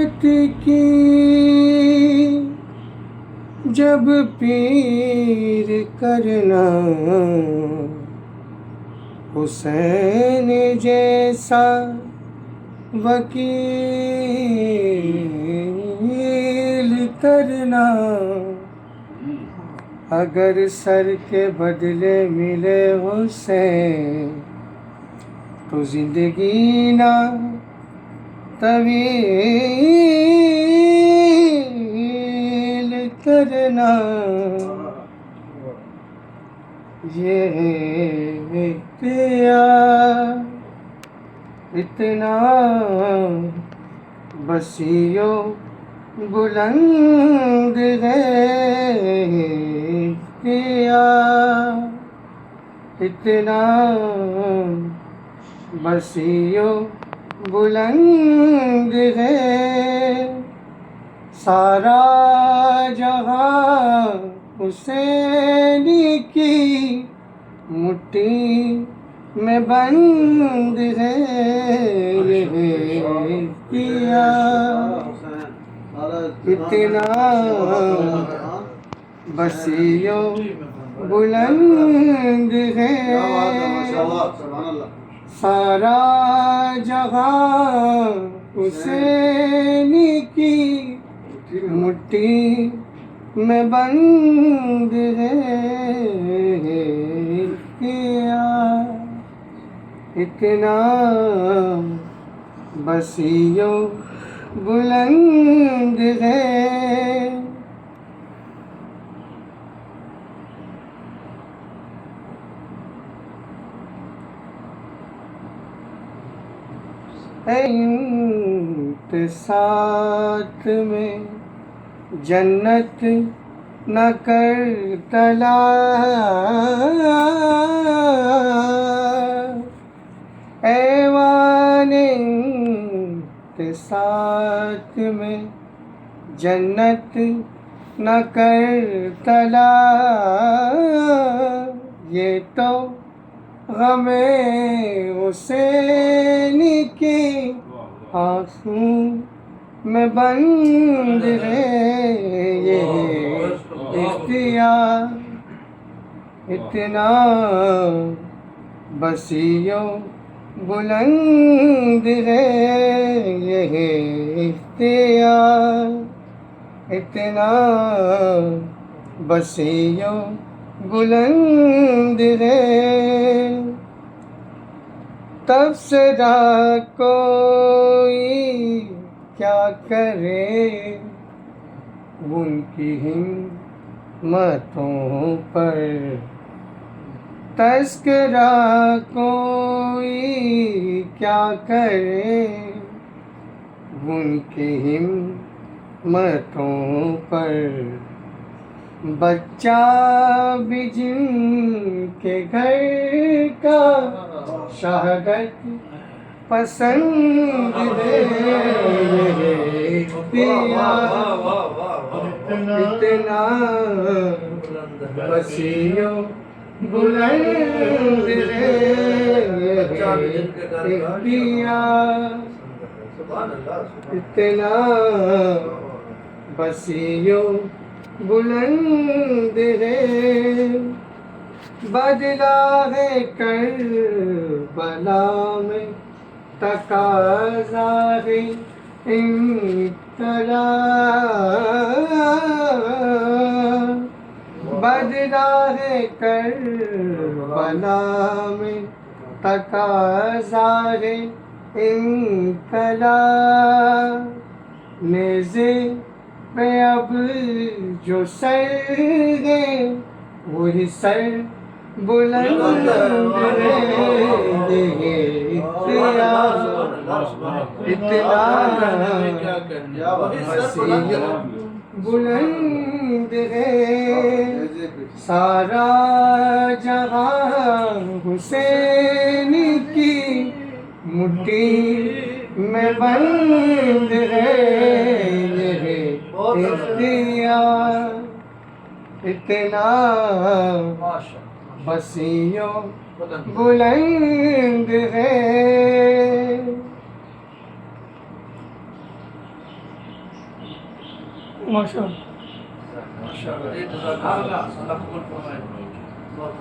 मोहब्बत की जब पीर करना, हुसैन जैसा वकील करना। अगर सर के बदले मिले हुसैन तो जिंदगी ना तवील करना। ये इख्तियार इतना वसीओ बुलंद है, इख्तियार इतना वसीओ बुलंद है। सारा जहां हुसैन की मुट्ठी में बंद है। ये इख्तियार इतना वसीओ बुलंद है। सारा जहां हुसैन की मुट्ठी में बंद है। इतना वसीओ बुलंद है। साथ में जन्नत न कर तलाश, ऐवाने के साथ में जन्नत न कर तलाश। ये तो गमे हुसैन के आंसू में बंद है। ये इख्तियार इतना वसीओ बुलंद है। ये इख्तियार इतना वसीओ बुलंद है। तबसरा कोई क्या करे, उनकी हिम्मतों पर तस्करा कोई क्या करे, उनकी हिम्मतों पर। बच्चा भी जिनके घर का शहादत पसंद है। इतना वसीओ बुलंद है। इतना वसीओ बुलंद है। बदला है करबला में तकाज़ा है इंक़िलाब। बदला है करबला में तकाज़ा है इंक़िलाब। नेज़े पे अब जो सर है वही सर बुलंद है। इतना वसीओ बुलंद है। सारा जहां हुसैन की मुट्ठी में बंद है। ये इख्तियार इतना वसीओ बुलंद है। माशाअल्लाह। माशाअल्लाह, जज़ाकल्लाह, अल्लाह कबूल फरमाए। बहुत